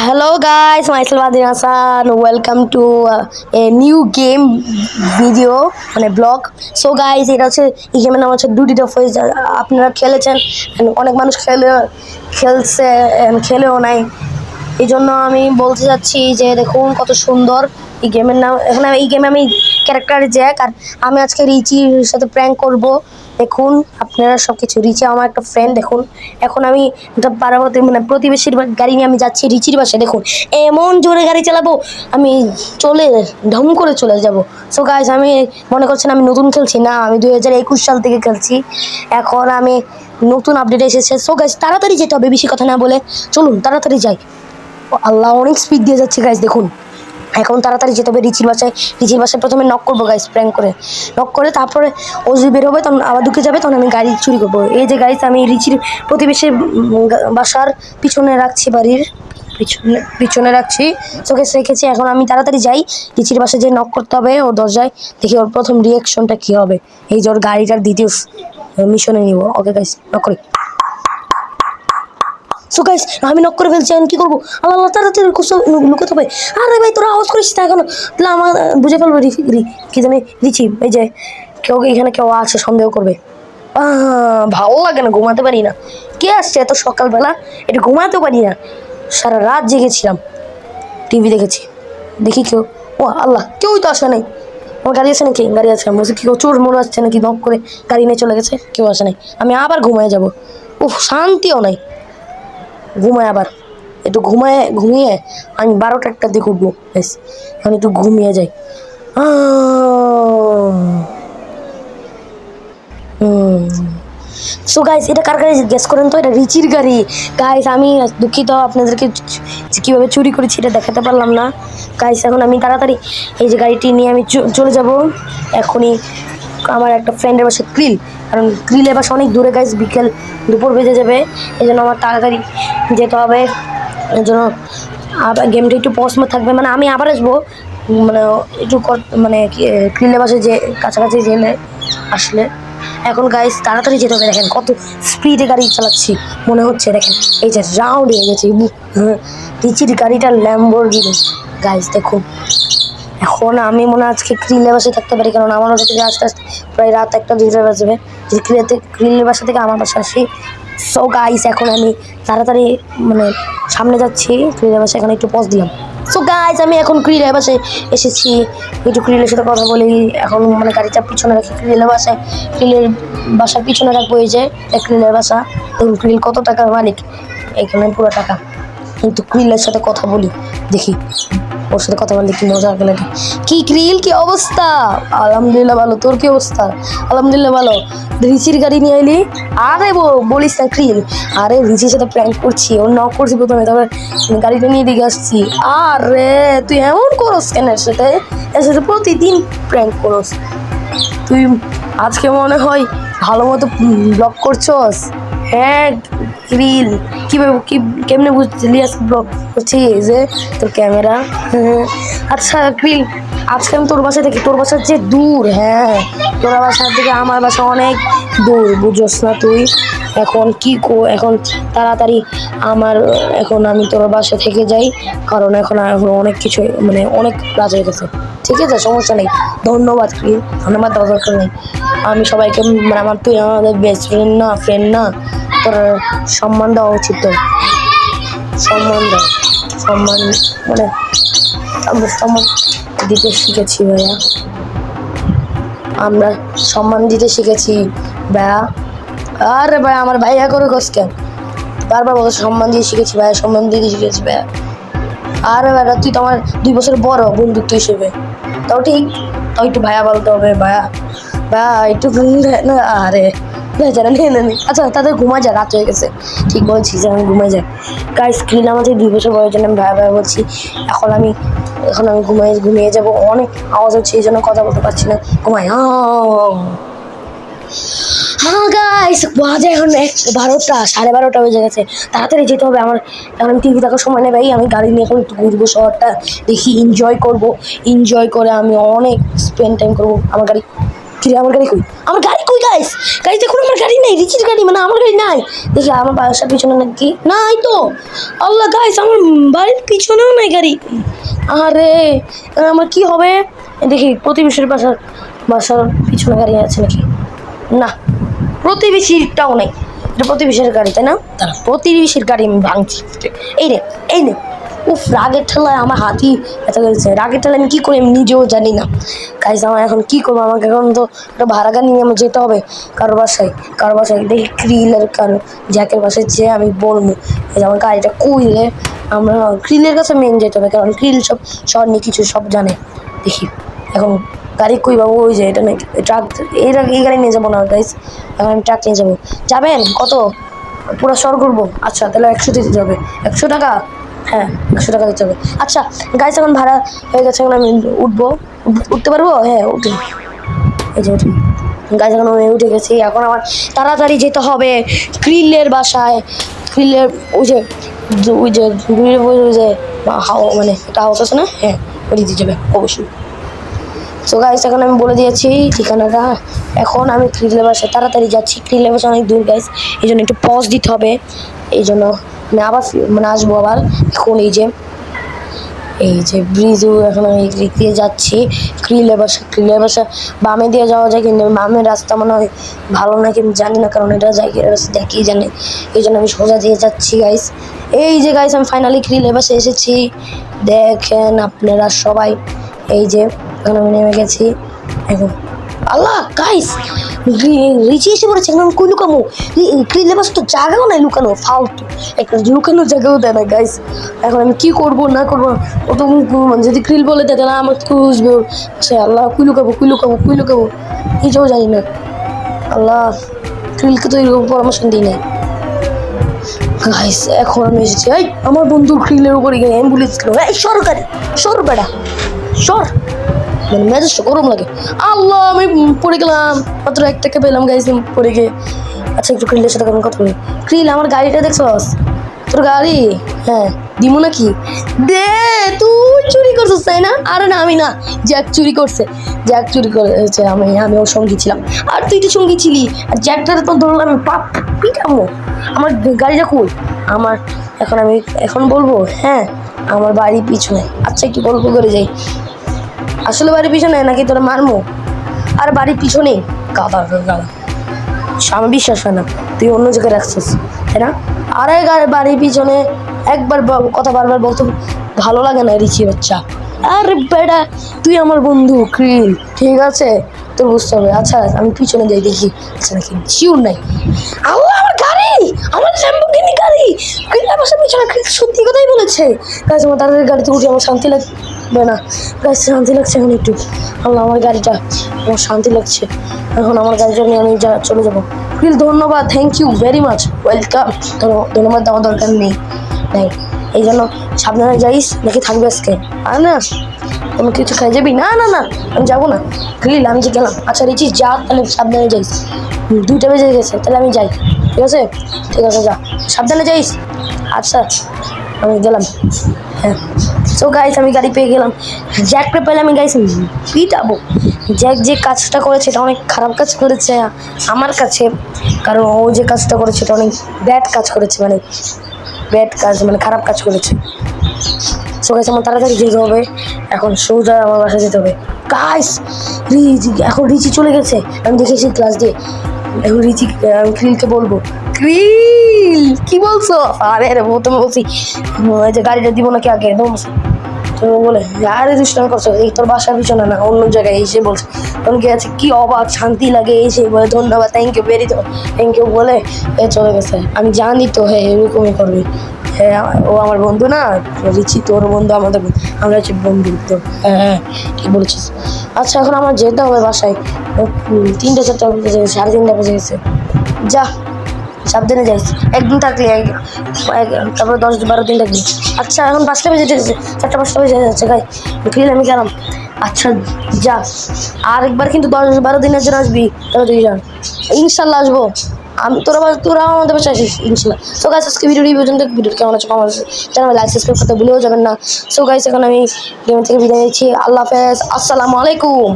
Hello guys, myself Adin Hassan. Welcome to a new game video মানে blog. So guys, এটা হচ্ছে এই গেমের নাম হচ্ছে ডুটি দ্য ফয়েজ। আপনারা খেলেছেন, অনেক মানুষ খেলছে, খেলেও নাই। এই জন্য আমি বলতে চাচ্ছি যে দেখুন কত সুন্দর এই গেমের নাম। এখানে এই গেমে আমি ক্যারেক্টার জ্যাক, আর আমি আজকে রিচির সাথে প্র্যাঙ্ক করব। দেখুন আপনারা সব কিছু। রিচি আমার একটা ফ্রেন্ড। দেখুন এখন আমি পাড়াপতি মানে প্রতিবেশীর গাড়ি নিয়ে আমি যাচ্ছি রিচির বাসায়। দেখুন এমন জোরে গাড়ি চালাবো, আমি ঢম করে চলে যাব। সো গাইস, আমি মনে করছেন আমি নতুন খেলছি না, আমি 2021 সাল থেকে খেলছি। এখন আমি নতুন আপডেট এসেছে। সো গাইস, তাড়াতাড়ি যেতে হবে, বেশি কথা না বলে চলুন তাড়াতাড়ি যাই। আল্লাহ, অনেক স্পিড দিয়ে যাচ্ছে গাইস। দেখুন এখন তাড়াতাড়ি যেতে হবে রিচির বাসায় প্রথমে নক করবো গাইস, প্র্যাঙ্ক করে নক করে তারপরে ও যদি বের হবে তখন আবার ঢুকে যাবে, তখন আমি গাড়ি চুরি করবো। এই যে গাইস, আমি রিচির প্রতিবেশীর বাসার পিছনে রাখছি, বাড়ির পিছনে রাখছি, চোখে রেখেছি। এখন আমি তাড়াতাড়ি যাই রিচির বাসায়, যে নক করতে হবে ওর দরজায়। দেখি ওর প্রথম রিয়াকশনটা কী হবে। এই যে ওর গাড়িটার দ্বিতীয় মিশনে নিব। ওকে গাইস, নক করি। সো গাইস, আমি নক করে ফেলছি। আমি কি করবো? আল্লাহ আল্লাহ, তাড়াতাড়ি লুকোতে হবে। আরে ভাই, তোরা আওয়াজ করিস না এখনো, তাহলে আমার বুঝে ফেলবো কি জানি রিচি। এই যে এখানে কেউ আছে, সন্দেহ করবে। ভালো লাগে না, ঘুমাতে পারি না। কে আসছে এত সকালবেলা? এটা ঘুমাতেও পারি না, সারা রাত জেগেছিলাম, টিভি দেখেছি। দেখি কেউ। ও আল্লাহ, কেউই তো আসে নাই। আমার গাড়ি আছে নাকি? গাড়ি আছে। বলছি কেউ চোর মনে আসছে নাকি, নক করে গাড়ি নিয়ে চলে গেছে, কেউ আসে নাই। আমি আবার ঘুমিয়ে যাবো। উফ, শান্তিও নাই। ঘুমায় আবার একটু ঘুমিয়ে আমি 12টা একটা দিকে উঠবো। বেশ, আমি একটু ঘুমিয়ে যাই। সো গাইস, এটা কার গাড়ি গেস করেন তো? এটা রিচির গাড়ি গাইস। আমি দুঃখিত, আপনাদেরকে কীভাবে চুরি করেছি এটা দেখাতে পারলাম না গাইস। এখন আমি তাড়াতাড়ি এই যে গাড়িটি নিয়ে আমি চলে যাব এখনই আমার একটা ফ্রেন্ডের বাসা কারণ গ্রিলের বাসা অনেক দূরে গাইস, দুপুর বেজে যাবে। এই জন্য আমার তাড়াতাড়ি যেতে হবে। এই জন্য আবার গেমটা একটু পসমে থাকবে, মানে আমি আবার আসবো, মানে একটু মানে গ্রিলের বাসে যে কাছাকাছি জেলে আসলে। এখন গাইস তাড়াতাড়ি যেতে হবে। দেখেন কত স্পিডে গাড়ি চালাচ্ছি মনে হচ্ছে। দেখেন এই যে রাউন্ড হয়ে গেছে রিচির গাড়িটা ল্যাম্বরগিনি গাইস। দেখুন এখন আমি মনে হয় আজকে গ্রিলের বাসায় থাকতে পারি, কারণ আমার বাসা থেকে আস্তে আস্তে প্রায় রাত 1টা-2টা বাজবে। গ্রিলের বাসা থেকে আমার বাসা আসি। সো গাইস, এখন আমি তাড়াতাড়ি মানে সামনে যাচ্ছি গ্রিলের বাসায়। এখন একটু পজ দিলাম। সো গাইস, আমি এখন গ্রিলের বাসায় এসেছি, একটু গ্রিলের সাথে কথা বলি। এখন মানে গাড়িটা পিছনে রাখি গ্রিলের বাসার পিছনে রাখবো। এই যে গ্রিলের বাসা, গ্রিল কত টাকার মালিক, এখানে পুরো টাকা। কিন্তু গ্রিলের সাথে কথা বলি, দেখি ওর সাথে কথা বললে কি মজা লাগে। কি গ্রিল, কি অবস্থা? আলহামদুলিল্লাহ ভালো। তোর কি অবস্থা? আলহামদুলিল্লাহ ভালো। রিচির গাড়ি নিয়ে এলি? আরে বলিস না গ্রিল, আরে রিচির সাথে প্র্যাঙ্ক করছি, ওর নক করছি প্রথমে, তারপর গাড়িটা নিয়ে দিকে আসছি। আরে তুই এমন করস কেন? এর সাথে প্রতিদিন প্র্যাঙ্ক করস তুই। আজকে মনে হয় ভালো মতো ব্লগ করছস। হ্যাঁ গ্রিল, কীভাবে কেমনে বুঝলি আজকে ব্লগ করছি? যে তোর ক্যামেরা। আচ্ছা গ্রিল, আজকে আমি তোর বাসা থেকে, তোর বাসার যে দূর, হ্যাঁ তোর বাসার থেকে আমার বাসা অনেক দূর, বুঝোস না তুই? এখন এখন তাড়াতাড়ি এখন আমি তোর বাসা থেকে যাই, কারণ এখন অনেক কিছু মানে অনেক কাজ হয়ে গেছে। ঠিক আছে, সমস্যা নেই। ধন্যবাদ গ্রিল, ধন্যবাদ দেওয়ার দরকার নেই। আমি সবাইকে মানে তুই আমাদের বেস্ট ফ্রেন্ড না, তোর সম্মান দেওয়া উচিত। তো সম্মান মানে আমরা সম্মান দিতে শিখেছি ভাইয়া, আমরা সম্মান দিতে শিখেছি ভাইয়া। আরে ভাই, আমার ভাইয়া করে গোস কেন? বারবার বলো সম্মান দিয়ে শিখেছি ভাইয়া, সম্মান দিয়ে শিখেছি ভাইয়া। আরে ভাইয়া, তুই তো আমার 2 বছর বড় বন্ধুত্ব হিসেবে, তাও ঠিক, তাও একটু ভাইয়া বলতে হবে। ভাইয়া একটু না। আরে আচ্ছা, তাদের ঘুমায় যায়, রাত হয়ে গেছে। ঠিক বলছিস, আমি ঘুমায় যাই গাইস। গ্রিল আমাদের 2 বছর বয়সের জন্য আমি ভাইয়া বলছি। এখন আমি ঘুমিয়ে যাব। অনেক আওয়াজ হচ্ছে, এই জন্য কথা বলতে পারছি না। ঘুমাই। হ্যাঁ গাইস, বাজে এখন 12টা, 12:30 বেজে গেছে। তাড়াতাড়ি যেতে হবে আমার। এখন টিভি দেখার সময় নেই ভাই, আমি গাড়ি নিয়ে এখন একটু ঘুরবো শহরটা, দেখি, এনজয় করে আমি অনেক স্পেন্ড টাইম করবো। আমার গাড়ি কিরে আমার গাড়ি কই? আমার গাড়ি কই গাইস? গাইস দেখুন আমার গাড়ি নাই, রিচির গাড়ি, মানে আমার গাড়ি নাই। দেখি আমার বাসার পিছনে নাকি নাই তো। আল্লাহ গাইস, আমার বাড়ির পিছনেও নাই গাড়ি। আরে আমার কি হবে? দেখি প্রতিবেশীর বাসার পিছনে গাড়ি আছে নাকি? না, প্রতিবেশীরটাও নেই। এটা প্রতিবেশীর গাড়ি তাই না? তারা প্রতিবেশীর গাড়ি আমি ভাঙছি। এই নে। উফ, রাগের ঠেলায় আমার হাতি ব্যথা গেছে। রাগের ঠেলায় আমি কী করি আমি নিজেও জানি না। গাইস আমার এখন কী করবো? আমাকে এখন তো একটা ভাড়া গাড়ি নিয়ে আমার যেতে হবে কারো বাসায় দেখি ক্রিলের জ্যাকের বাসায় যেয়ে আমি বলবো যে আমার গাড়িটা কইলে আমরা ক্রিলের কাছে মেন যেতে হবে, কারণ ক্রিল সব নিয়ে কিছু সব জানে। দেখি এখন গাড়ি কই বাবু? ওই যে এটা নাকি ট্রাক, এই গাড়ি নিয়ে যাবো না গাইস, এখন আমি ট্রাক নিয়ে যাবো। যাবেন কত? পুরো শহর ঘুরবো? আচ্ছা তাহলে 100 দিতে হবে। 100 টাকা? হ্যাঁ 100 টাকা দিতে হবে। আচ্ছা গাইস এখন ভাড়া হয়ে গেছে, এখন আমি উঠতে পারবো? হ্যাঁ উঠুন, এই যে উঠুন। গাইস এখন আমি উঠে গেছি, এখন আমার তাড়াতাড়ি যেতে হবে ক্রিলের বাসায়। ক্রিলের ওই যে মানে একটা হাউস আছে না? হ্যাঁ ওই দিয়ে যাবে অবশ্যই। সো গাইস এখন আমি বলে দিয়েছি ঠিকানাটা। এখন আমি ক্রিলের বাসায় তাড়াতাড়ি যাচ্ছি। ক্রিলের বাসা অনেক দূর গাইস, এই জন্য একটু পজ দিতে হবে। এই জন্য মানে আবার আসবো আবার। এখন এই যে ব্রিজও, এখন আমি এদিক দিয়ে যাচ্ছি ক্রিলের বাসা বামে দিয়ে যাওয়া যায়, কিন্তু বামের রাস্তা মনে হয় ভালো না, কিন্তু জানি না, কারণ এটা জায়গার রাস্তা দেখেই জানে। এই জন্য আমি সোজা দিয়ে যাচ্ছি গাইস। এই যে গাইস আমি ফাইনালি ক্রিলের বাসায় এসেছি, দেখেন আপনারা সবাই। এই যে এখন আমি নেমে গেছি। এখন আল্লাহ গাইস, রিচি এসে পড়েছে। এখন কই লুকামো? ক্রিলের বাসা তো জায়গাও নাই লুকানো, ফালতু একটা লুকানোর জায়গাও দেয় না গাইস। এখন আমি কি করবো না করবো? ও তো যদি ক্রিল বলে দেয় তাহলে আমার খুঁজবে। সে আল্লাহ, কুই লুকাবো নিজেও জানি না। আল্লাহ, ক্রিলকে তো এরকম পরামর্শ দিই নাই গাইস। এখন আমি এসেছি, এই আমার বন্ধুর ক্রিলের উপরে গিয়ে অ্যাম্বুলেন্স কেন? এই সর বেড়া সর, মানে মেজাজটা গরম লাগে। আল্লাহ আমি পড়ে গেলাম, মাত্র 1 টাকা পেলাম গাইস পড়ে গিয়ে। আচ্ছা একটু ক্রিলের সাথে কথা বলি। ক্রিল আমার গাড়িটা দেখছস? তোর গাড়ি? হ্যাঁ দিমু নাকি? দে, তুই চুরি করছিস তাই না? আরে না আমি না, জ্যাক চুরি করেছে। আমি ওর সঙ্গী ছিলাম, আর তুই তো সঙ্গী ছিলি। আর জ্যাকটারে তো ধরলাম পাপ পিটামো। আমার গাড়িটা কই? এখন আমি বলবো। হ্যাঁ আমার বাড়ির পিছনে। আচ্ছা একটু গল্প করে যাই। আসলে বাড়ির পিছনে নাকি তোরা মারমো? আর বাড়ির পিছনেই। গাদা আমার বিশ্বাস হয় না, তুই অন্য জায়গায় রাখছিস তাই না? আরে বাড়ির পিছনে একবার কথা বারবার বলতে ভালো লাগে না রিচি বাচ্চা। আরে বেটা, তুই আমার বন্ধু ক্রিল, ঠিক আছে? তোর বুঝতে হবে। আচ্ছা আমি পিছনে যাই দেখি আচ্ছা নাকি শিওর নাই। আল্লাহ আমার গাড়ি, আমার ল্যাম্বরগিনি গাড়ি ক্রিলের বাসার পিছনে। সত্যি কথাই বলেছে গাইস, আমার তাদের গাড়িতে উঠে আমার শান্তি লাগবে না গাইস? শান্তি লাগছে এখন একটু। আল্লাহ আমার গাড়িটা, আমার শান্তি লাগছে। এখন আমার গাড়িটা নিয়ে আমি চলে যাবো। ক্রিল ধন্যবাদ, thank you very much, welcome. ধন্যবাদ দেওয়ার দরকার নেই। এই জন্য সাবধানে যাইস, নাকি থাকবে আজকে? আর না কোনো কিছু খাই যাবি? না আমি যাবো না ক্রিল, আমি যে গেলাম। আচ্ছা রিচি যা, তাহলে সাবধানে যাইস। 2টা বেজে গেছে, তাহলে আমি যাই। ঠিক আছে যা, সাবধানে যাইস। আচ্ছা আমি গেলাম। হ্যাঁ সো গাইস আমি গাড়ি পেয়ে গেলাম। জ্যাককে পেলে আমি গাইস পিটাবো। জ্যাক যে কাজটা করেছে এটা অনেক খারাপ কাজ করেছে আমার কাছে, কারণ ও যে কাজটা করেছে এটা অনেক ব্যাড কাজ করেছে, মানে খারাপ কাজ করেছে। সো গাইস আমার তাড়াতাড়ি যেতে হবে, এখন সোজা আমার বাসায় যেতে হবে। গাইস এখন রিচি চলে গেছে, আমি দেখেছি ক্লাস দিয়ে। এখন রিচি ক্রিলকে বলবো, ক্রিল কি বলছো? আরে প্রথমে বলছি যে গাড়িটা দিব নাকি আগে তুমি বলে আরে দুষ্টামি করছো, এই তোর বাসার পিছনে না অন্য জায়গায় এসে বলছে। তখন গেছে কি অবাক শান্তি লাগে, এসে বলে ধন্যবাদ, থ্যাংক ইউ বলে চলে গেছে। আমি জানি তো হ্যাঁ এরকমই করবি। হ্যাঁ ও আমার বন্ধু না, রিচি তোর বন্ধু, আমাদের আমরা হচ্ছে বন্ধু তো। হ্যাঁ ঠিক বলেছিস। আচ্ছা এখন আমার যেতে হবে বাসায়, 3টা-4টা বেজে গেছে, 3:30 বেজে গেছে। যা সাবধানে যাইস, একদিন থাকলে তারপরে 10-12 দিন থাকবি। আচ্ছা এখন 5টা বেজে গেছে, 4টা-5টা বেজে যাচ্ছে গাই ক্রিল, আমি গেলাম। আচ্ছা যা, আর একবার কিন্তু 10-12 দিনের জন্য আসবি, তবে তুই যান। ইনশাল্লাহ আসবো আমি, তোরা আমাদের বাসায় আসিস ইনশাল্লাহ। সো গাইস আজকে ভিডিও পর্যন্ত। ভিডিও কেমন আছে কমেন্ট চ্যানেল লাইক সাবস্ক্রাইব করতে ভুলেও যাবেন না। সো গাইস এখন আমি গেম থেকে বিদায় নিচ্ছি। আল্লাহ হাফেজ, আসসালামু আলাইকুম।